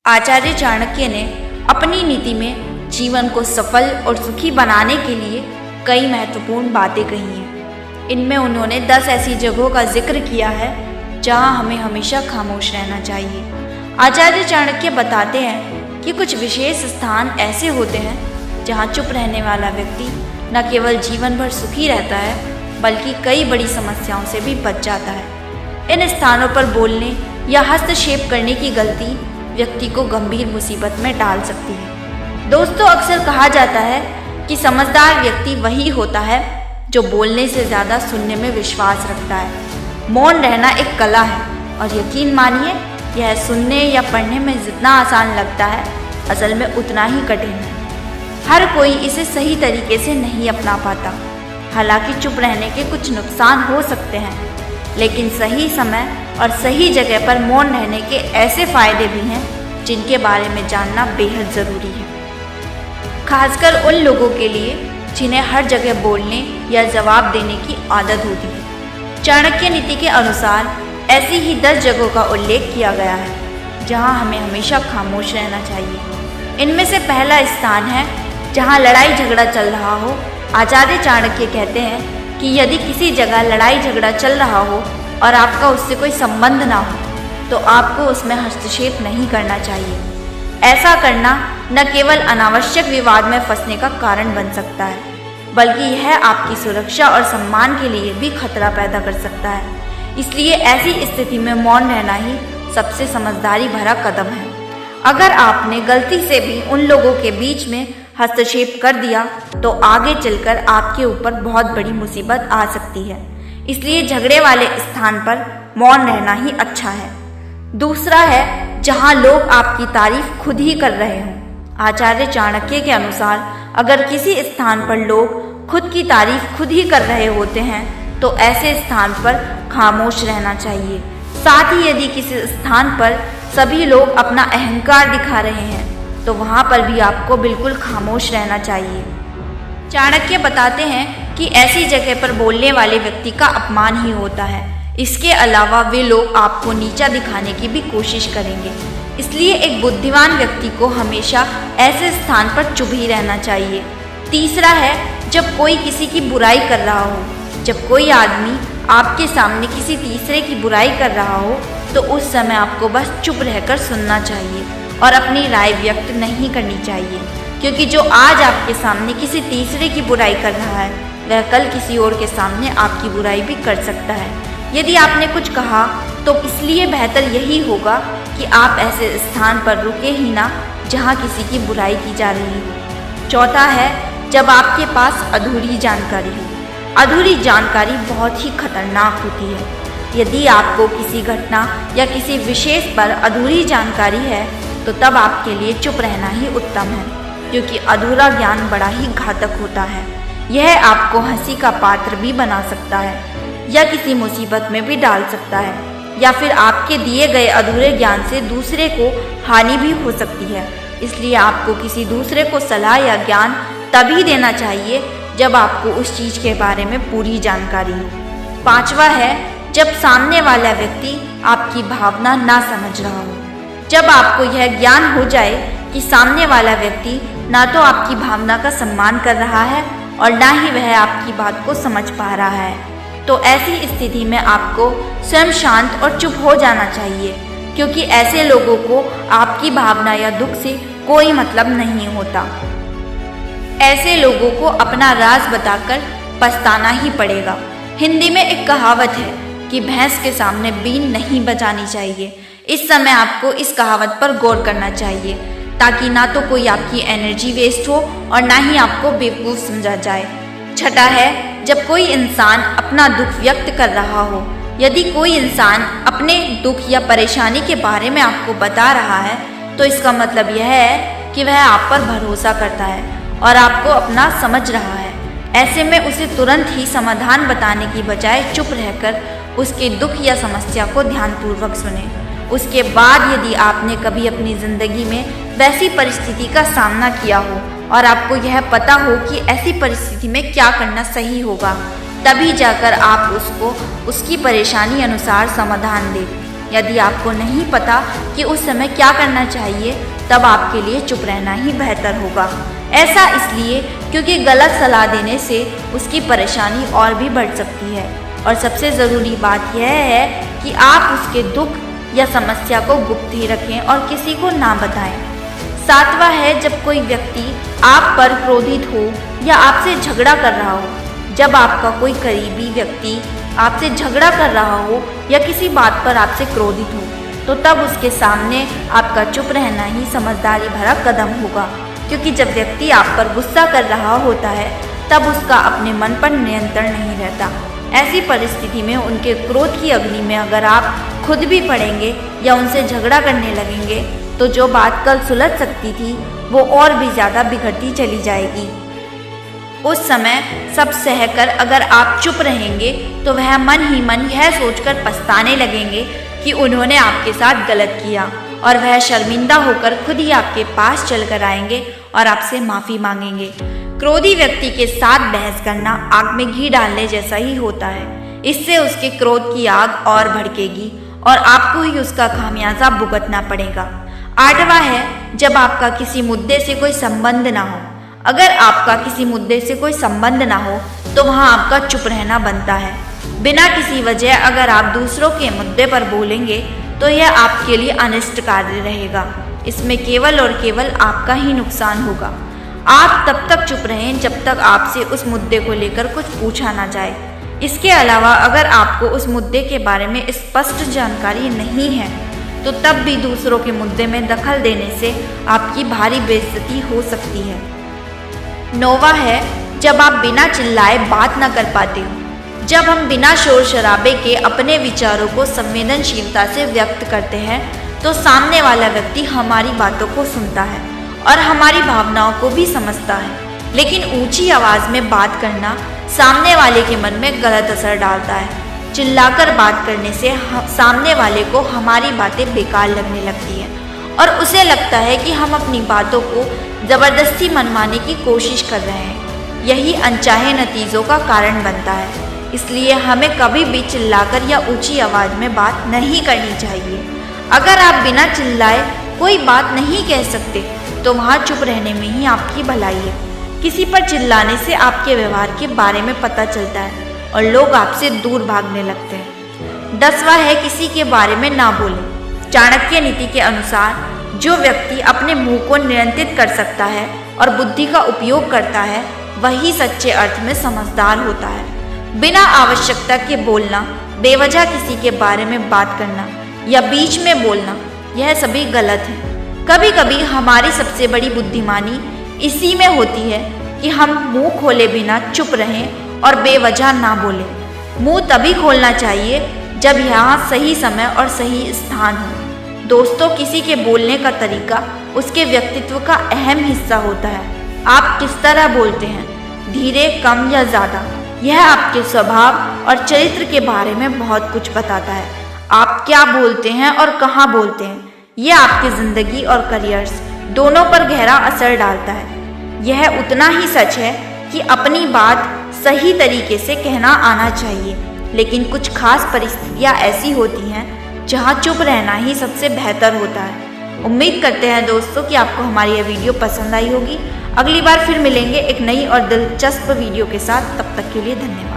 आचार्य चाणक्य ने अपनी नीति में जीवन को सफल और सुखी बनाने के लिए कई महत्वपूर्ण बातें कही हैं। इनमें उन्होंने 10 ऐसी जगहों का जिक्र किया है जहां हमें हमेशा खामोश रहना चाहिए। आचार्य चाणक्य बताते हैं कि कुछ विशेष स्थान ऐसे होते हैं जहां चुप रहने वाला व्यक्ति न केवल जीवन भर सुखी रहता है बल्कि कई बड़ी समस्याओं से भी बच जाता है। इन स्थानों पर बोलने या हस्तक्षेप करने की गलती व्यक्ति को गंभीर मुसीबत में डाल सकती है। दोस्तों, अक्सर कहा जाता है कि समझदार व्यक्ति वही होता है जो बोलने से ज़्यादा सुनने में विश्वास रखता है। मौन रहना एक कला है और यकीन मानिए यह सुनने या पढ़ने में जितना आसान लगता है असल में उतना ही कठिन है। हर कोई इसे सही तरीके से नहीं अपना पाता। हालांकि चुप रहने के कुछ नुकसान हो सकते हैं, लेकिन सही समय और सही जगह पर मौन रहने के ऐसे फायदे भी हैं जिनके बारे में जानना बेहद ज़रूरी है, खासकर उन लोगों के लिए जिन्हें हर जगह बोलने या जवाब देने की आदत होती है। चाणक्य नीति के अनुसार ऐसी ही 10 जगहों का उल्लेख किया गया है जहां हमें हमेशा खामोश रहना चाहिए। इनमें से पहला स्थान है जहां लड़ाई झगड़ा चल रहा हो। आचार्य चाणक्य कहते हैं कि यदि किसी जगह लड़ाई झगड़ा चल रहा हो और आपका उससे कोई संबंध ना हो तो आपको उसमें हस्तक्षेप नहीं करना चाहिए। ऐसा करना न केवल अनावश्यक विवाद में फंसने का कारण बन सकता है बल्कि यह आपकी सुरक्षा और सम्मान के लिए भी खतरा पैदा कर सकता है। इसलिए ऐसी स्थिति में मौन रहना ही सबसे समझदारी भरा कदम है। अगर आपने गलती से भी उन लोगों के बीच में हस्तक्षेप कर दिया तो आगे चलकर आपके ऊपर बहुत बड़ी मुसीबत आ सकती है। इसलिए झगड़े वाले स्थान पर मौन रहना ही अच्छा है। दूसरा है जहां लोग आपकी तारीफ खुद ही कर रहे हों। आचार्य चाणक्य के अनुसार अगर किसी स्थान पर लोग खुद की तारीफ खुद ही कर रहे होते हैं तो ऐसे स्थान पर खामोश रहना चाहिए। साथ ही यदि किसी स्थान पर सभी लोग अपना अहंकार दिखा रहे हैं तो वहाँ पर भी आपको बिल्कुल खामोश रहना चाहिए। चाणक्य बताते हैं कि ऐसी जगह पर बोलने वाले व्यक्ति का अपमान ही होता है। इसके अलावा वे लोग आपको नीचा दिखाने की भी कोशिश करेंगे। इसलिए एक बुद्धिमान व्यक्ति को हमेशा ऐसे स्थान पर चुप ही रहना चाहिए। तीसरा है जब कोई किसी की बुराई कर रहा हो। जब कोई आदमी आपके सामने किसी तीसरे की बुराई कर रहा हो तो उस समय आपको बस चुप रहकर सुनना चाहिए और अपनी राय व्यक्त नहीं करनी चाहिए, क्योंकि जो आज आपके सामने किसी तीसरे की बुराई कर रहा है वह कल किसी और के सामने आपकी बुराई भी कर सकता है। यदि आपने कुछ कहा तो इसलिए बेहतर यही होगा कि आप ऐसे स्थान पर रुके ही ना जहां किसी की बुराई की जा रही हो। चौथा है जब आपके पास अधूरी जानकारी हो। अधूरी जानकारी बहुत ही खतरनाक होती है। यदि आपको किसी घटना या किसी विशेष पर अधूरी जानकारी है तो तब आपके लिए चुप रहना ही उत्तम है, क्योंकि अधूरा ज्ञान बड़ा ही घातक होता है। यह आपको हंसी का पात्र भी बना सकता है या किसी मुसीबत में भी डाल सकता है, या फिर आपके दिए गए अधूरे ज्ञान से दूसरे को हानि भी हो सकती है। इसलिए आपको किसी दूसरे को सलाह या ज्ञान तभी देना चाहिए जब आपको उस चीज़ के बारे में पूरी जानकारी हो। पांचवा है जब सामने वाला व्यक्ति आपकी भावना ना समझ रहा हो। जब आपको यह ज्ञान हो जाए कि सामने वाला व्यक्ति ना तो आपकी भावना का सम्मान कर रहा है और ना ही वह आपकी बात को समझ पा रहा है तो ऐसी स्थिति में आपको स्वयं शांत और चुप हो जाना चाहिए, क्योंकि ऐसे लोगों को आपकी भावना या दुख से कोई मतलब नहीं होता। ऐसे लोगों को अपना राज बताकर पछताना ही पड़ेगा। हिंदी में एक कहावत है कि भैंस के सामने बीन नहीं बजानी चाहिए। इस समय आपको इस कहावत पर गौर करना चाहिए ताकि ना तो कोई आपकी एनर्जी वेस्ट हो और ना ही आपको बेवकूफ़ समझा जाए। छठा है जब कोई इंसान अपना दुख व्यक्त कर रहा हो। यदि कोई इंसान अपने दुख या परेशानी के बारे में आपको बता रहा है तो इसका मतलब यह है कि वह आप पर भरोसा करता है और आपको अपना समझ रहा है। ऐसे में उसे तुरंत ही समाधान बताने की बजाय चुप रहकर उसके दुख या समस्या को ध्यानपूर्वक सुने। उसके बाद यदि आपने कभी अपनी ज़िंदगी में वैसी परिस्थिति का सामना किया हो और आपको यह पता हो कि ऐसी परिस्थिति में क्या करना सही होगा, तभी जाकर आप उसको उसकी परेशानी अनुसार समाधान दें। यदि आपको नहीं पता कि उस समय क्या करना चाहिए, तब आपके लिए चुप रहना ही बेहतर होगा। ऐसा इसलिए क्योंकि गलत सलाह देने से उसकी परेशानी और भी बढ़ सकती है। और सबसे ज़रूरी बात यह है कि आप उसके दुख या समस्या को गुप्त ही रखें और किसी को ना बताएं। 7वां है, जब कोई व्यक्ति आप पर क्रोधित हो या आपसे झगड़ा कर रहा हो। जब आपका कोई करीबी व्यक्ति आपसे झगड़ा कर रहा हो या किसी बात पर आपसे क्रोधित हो, तो तब उसके सामने आपका चुप रहना ही समझदारी भरा कदम होगा। क्योंकि जब व्यक्ति आप पर गुस्सा कर रहा होता है, तब उसका अपने मन पर नियंत्रण नहीं रहता। ऐसी परिस्थिति में उनके क्रोध की अग्नि में अगर आप खुद भी पड़ेंगे या उनसे झगड़ा करने लगेंगे, तो जो बात कल सुलझ सकती थी वो और भी ज़्यादा बिगड़ती चली जाएगी। उस समय सब सहकर अगर आप चुप रहेंगे तो वह मन ही मन यह सोचकर पछताने लगेंगे कि उन्होंने आपके साथ गलत किया, और वह शर्मिंदा होकर खुद ही आपके पास चलकर आएंगे और आपसे माफ़ी मांगेंगे। क्रोधी व्यक्ति के साथ बहस करना आग में घी डालने जैसा ही होता है। इससे उसके क्रोध की आग और भड़केगी और आपको ही उसका खामियाजा भुगतना पड़ेगा। 8वां है, जब आपका किसी मुद्दे से कोई संबंध ना हो। अगर आपका किसी मुद्दे से कोई संबंध ना हो तो वहाँ आपका चुप रहना बनता है। बिना किसी वजह अगर आप दूसरों के मुद्दे पर बोलेंगे तो यह आपके लिए अनिष्ट कार्य रहेगा। इसमें केवल और केवल आपका ही नुकसान होगा। आप तब तक चुप रहें जब तक आपसे उस मुद्दे को लेकर कुछ पूछा ना जाए। इसके अलावा अगर आपको उस मुद्दे के बारे में स्पष्ट जानकारी नहीं है तो तब भी दूसरों के मुद्दे में दखल देने से आपकी भारी बेइज्जती हो सकती है। 9वां है, जब आप बिना चिल्लाए बात न कर पाते हो। जब हम बिना शोर शराबे के अपने विचारों को संवेदनशीलता से व्यक्त करते हैं तो सामने वाला व्यक्ति हमारी बातों को सुनता है और हमारी भावनाओं को भी समझता है। लेकिन ऊंची आवाज़ में बात करना सामने वाले के मन में गलत असर डालता है। चिल्लाकर बात करने से सामने वाले को हमारी बातें बेकार लगने लगती हैं और उसे लगता है कि हम अपनी बातों को ज़बरदस्ती मनवाने की कोशिश कर रहे हैं। यही अनचाहे नतीजों का कारण बनता है। इसलिए हमें कभी भी चिल्लाकर या ऊंची आवाज़ में बात नहीं करनी चाहिए। अगर आप बिना चिल्लाए कोई बात नहीं कह सकते तो वहाँ चुप रहने में ही आपकी भलाई है। किसी पर चिल्लाने से आपके व्यवहार के बारे में पता चलता है और लोग आपसे दूर भागने लगते हैं। 10वां है, किसी के बारे में ना बोलें। चाणक्य नीति के अनुसार जो व्यक्ति अपने मुंह को नियंत्रित कर सकता है और बुद्धि का उपयोग करता है, वही सच्चे अर्थ में समझदार होता है। बिना आवश्यकता के बोलना, बेवजह किसी के बारे में बात करना या बीच में बोलना, यह सभी गलत है। कभी कभी हमारी सबसे बड़ी बुद्धिमानी इसी में होती है कि हम मुंह खोले बिना चुप रहें और बेवजह ना बोलें। मुंह तभी खोलना चाहिए जब यहाँ सही समय और सही स्थान हो। दोस्तों, किसी के बोलने का तरीका उसके व्यक्तित्व का अहम हिस्सा होता है। आप किस तरह बोलते हैं, धीरे, कम या ज़्यादा, यह आपके स्वभाव और चरित्र के बारे में बहुत कुछ बताता है। आप क्या बोलते हैं और कहाँ बोलते हैं, यह आपकी ज़िंदगी और करियर्स दोनों पर गहरा असर डालता है। यह उतना ही सच है कि अपनी बात सही तरीके से कहना आना चाहिए, लेकिन कुछ खास परिस्थितियाँ ऐसी होती हैं जहाँ चुप रहना ही सबसे बेहतर होता है। उम्मीद करते हैं दोस्तों कि आपको हमारी यह वीडियो पसंद आई होगी। अगली बार फिर मिलेंगे एक नई और दिलचस्प वीडियो के साथ। तब तक के लिए धन्यवाद।